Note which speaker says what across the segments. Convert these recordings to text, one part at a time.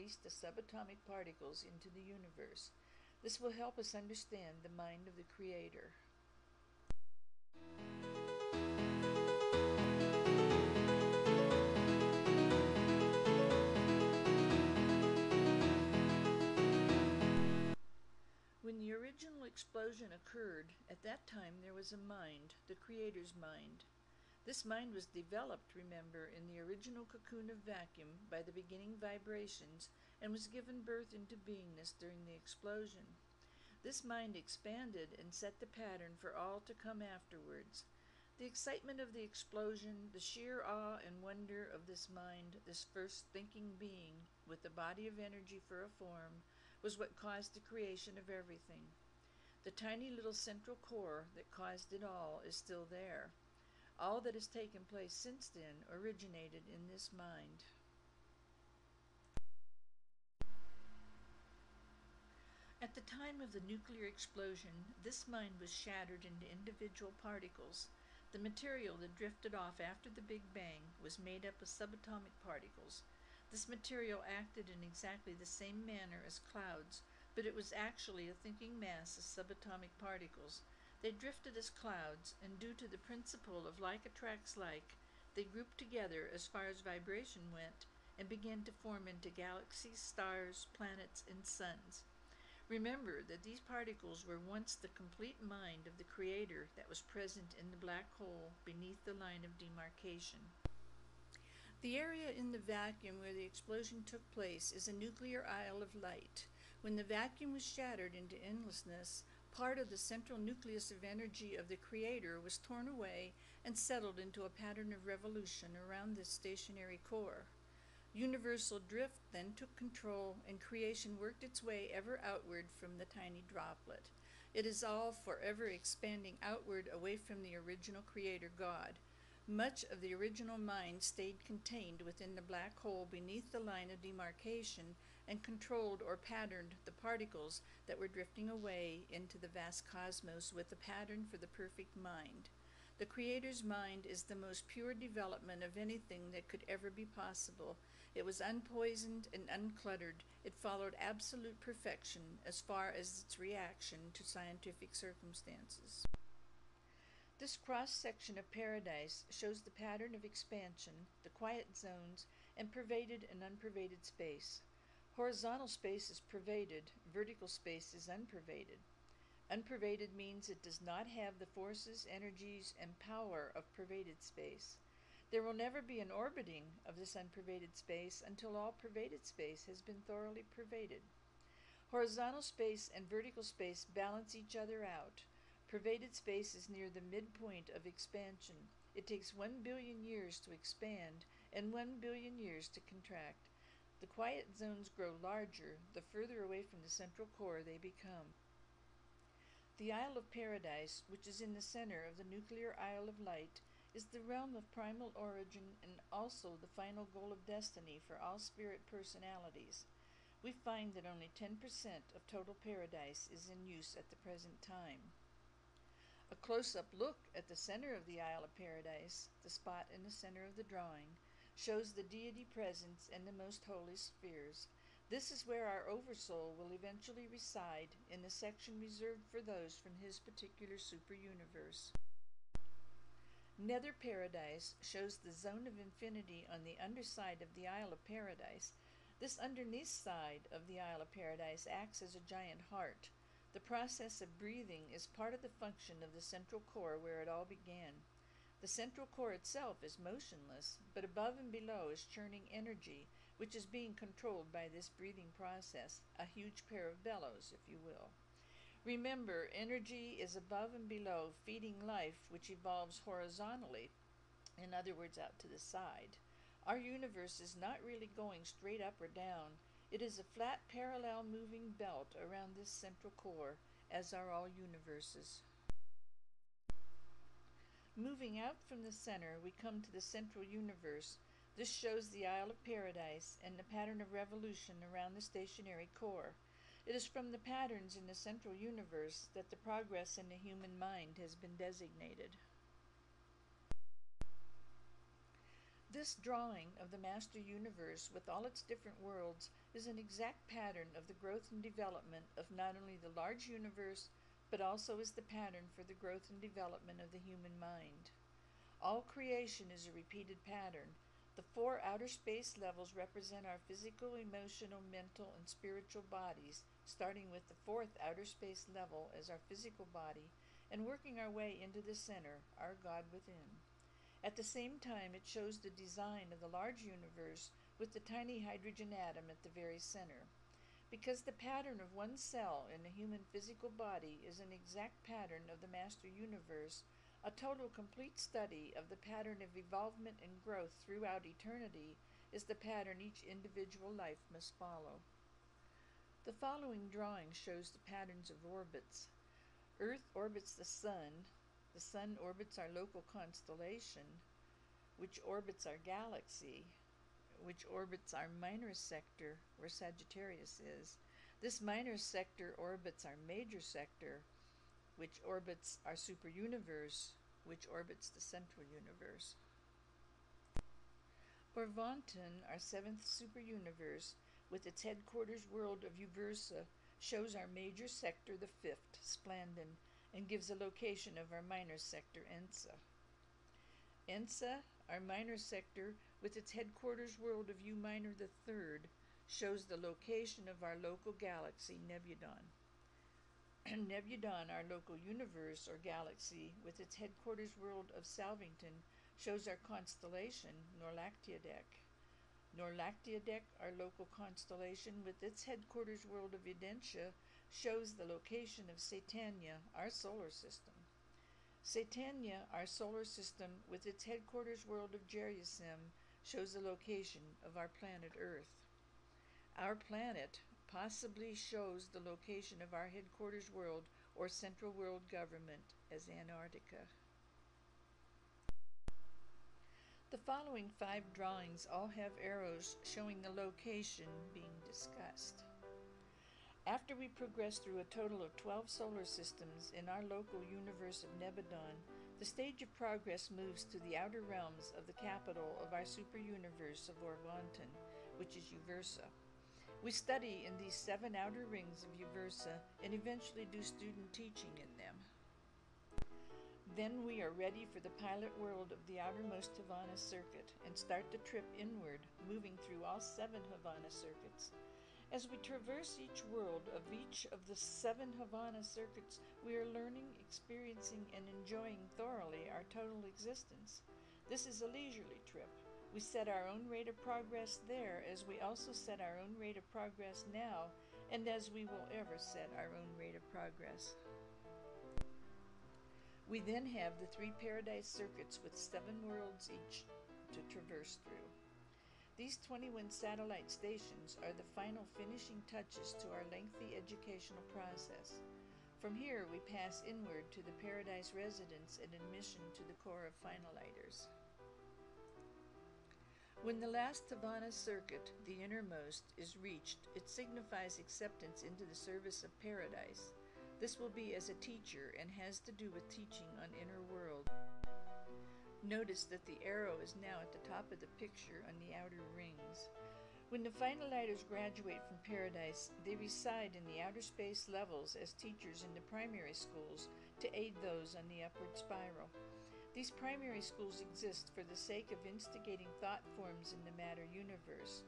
Speaker 1: release the subatomic particles into the universe. This will help us understand the mind of the Creator. When the original explosion occurred, at that time there was a mind, the Creator's mind. This mind was developed, remember, in the original cocoon of vacuum by the beginning vibrations and was given birth into beingness during the explosion. This mind expanded and set the pattern for all to come afterwards. The excitement of the explosion, the sheer awe and wonder of this mind, this first thinking being, with a body of energy for a form, was what caused the creation of everything. The tiny little central core that caused it all is still there. All that has taken place since then originated in this mind. At the time of the nuclear explosion, this mind was shattered into individual particles. The material that drifted off after the Big Bang was made up of subatomic particles. This material acted in exactly the same manner as clouds, but it was actually a thinking mass of subatomic particles. They drifted as clouds, and due to the principle of like attracts like, they grouped together as far as vibration went and began to form into galaxies, stars, planets, and suns. Remember that these particles were once the complete mind of the Creator that was present in the black hole beneath the line of demarcation. The area in the vacuum where the explosion took place is a nuclear isle of light. When the vacuum was shattered into endlessness, part of the central nucleus of energy of the Creator was torn away and settled into a pattern of revolution around this stationary core. Universal drift then took control, and creation worked its way ever outward from the tiny droplet. It is all forever expanding outward away from the original Creator God. Much of the original mind stayed contained within the black hole beneath the line of demarcation and controlled or patterned the particles that were drifting away into the vast cosmos with a pattern for the perfect mind. The Creator's mind is the most pure development of anything that could ever be possible. It was unpoisoned and uncluttered. It followed absolute perfection as far as its reaction to scientific circumstances. This cross-section of paradise shows the pattern of expansion, the quiet zones, and pervaded and unpervaded space. Horizontal space is pervaded, vertical space is unpervaded. Unpervaded means it does not have the forces, energies, and power of pervaded space. There will never be an orbiting of this unpervaded space until all pervaded space has been thoroughly pervaded. Horizontal space and vertical space balance each other out. Pervaded space is near the midpoint of expansion. It takes 1 billion years to expand and 1 billion years to contract. The quiet zones grow larger the further away from the central core they become. The Isle of Paradise, which is in the center of the nuclear Isle of Light, is the realm of primal origin and also the final goal of destiny for all spirit personalities. We find that only 10% of total paradise is in use at the present time. A close-up look at the center of the Isle of Paradise, the spot in the center of the drawing, shows the deity presence and the most holy spheres. This is where our Oversoul will eventually reside, in the section reserved for those from his particular super-universe. Nether Paradise shows the zone of infinity on the underside of the Isle of Paradise. This underneath side of the Isle of Paradise acts as a giant heart. The process of breathing is part of the function of the central core where it all began. The central core itself is motionless, but above and below is churning energy, which is being controlled by this breathing process, a huge pair of bellows, if you will. Remember, energy is above and below, feeding life, which evolves horizontally, in other words, out to the side. Our universe is not really going straight up or down. It is a flat, parallel moving belt around this central core, as are all universes. Moving out from the center, we come to the central universe. This shows the Isle of Paradise and the pattern of revolution around the stationary core. It is from the patterns in the central universe that the progress in the human mind has been designated. This drawing of the Master Universe with all its different worlds is an exact pattern of the growth and development of not only the large universe, but also is the pattern for the growth and development of the human mind. All creation is a repeated pattern. The four outer space levels represent our physical, emotional, mental, and spiritual bodies, starting with the fourth outer space level as our physical body and working our way into the center, our God within. At the same time, it shows the design of the large universe with the tiny hydrogen atom at the very center. Because the pattern of one cell in the human physical body is an exact pattern of the master universe, a total complete study of the pattern of evolvement and growth throughout eternity is the pattern each individual life must follow. The following drawing shows the patterns of orbits. Earth orbits the sun orbits our local constellation, which orbits our galaxy, which orbits our minor sector, where Sagittarius is. This minor sector orbits our major sector, which orbits our superuniverse, which orbits the central universe. Orvonton, our seventh superuniverse, with its headquarters world of Uversa, shows our major sector, the fifth, Splandon, and gives a location of our minor sector, Ensa. Ensa, our minor sector, with its headquarters world of U minor, the third, shows the location of our local galaxy, Nebudon. Nebudon, our local universe or galaxy, with its headquarters world of Salvington, shows our constellation, Norlactiadec. Norlactiadec, our local constellation, with its headquarters world of Edentia, shows the location of Satania, our solar system. Satania, our solar system, with its headquarters world of Jerusalem, shows the location of our planet Earth. Our planet possibly shows the location of our headquarters world or central world government as Antarctica. The following 5 drawings all have arrows showing the location being discussed. After we progress through a total of 12 solar systems in our local universe of Nebudon, the stage of progress moves to the outer realms of the capital of our superuniverse of Orvonton, which is Uversa. We study in these 7 outer rings of Uversa and eventually do student teaching in them. Then we are ready for the pilot world of the outermost Havana circuit and start the trip inward, moving through all 7 Havana circuits. As we traverse each world of each of the 7 Havana circuits, we are learning, experiencing, and enjoying thoroughly our total existence. This is a leisurely trip. We set our own rate of progress there as we also set our own rate of progress now, and as we will ever set our own rate of progress. We then have the 3 paradise circuits with 7 worlds each to traverse through. These 21 satellite stations are the final finishing touches to our lengthy educational process. From here, we pass inward to the paradise residence and admission to the Corps of Finaliters. When the last Havana circuit, the innermost, is reached, it signifies acceptance into the service of paradise. This will be as a teacher and has to do with teaching on inner world. Notice that the arrow is now at the top of the picture on the outer rings. When the finaliters graduate from paradise, they reside in the outer space levels as teachers in the primary schools to aid those on the upward spiral. These primary schools exist for the sake of instigating thought forms in the matter universe.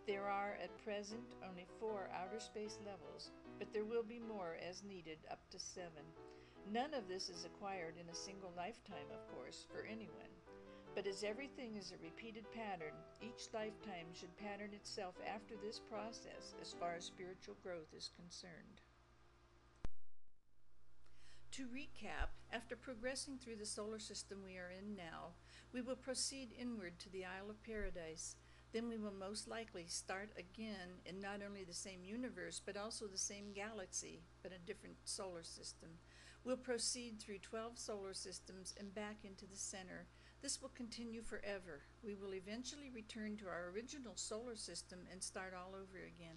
Speaker 1: There are at present only 4 outer space levels, but there will be more as needed, up to 7. None of this is acquired in a single lifetime, of course, for anyone. But as everything is a repeated pattern, each lifetime should pattern itself after this process as far as spiritual growth is concerned. To recap, after progressing through the solar system we are in now, we will proceed inward to the Isle of Paradise. Then we will most likely start again in not only the same universe, but also the same galaxy, but a different solar system. We'll proceed through 12 solar systems and back into the center. This will continue forever. We will eventually return to our original solar system and start all over again.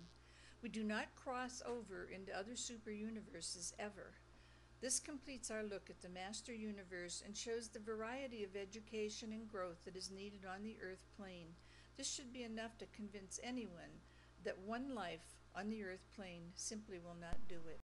Speaker 1: We do not cross over into other super universes ever. This completes our look at the Master Universe and shows the variety of education and growth that is needed on the Earth plane. This should be enough to convince anyone that one life on the Earth plane simply will not do it.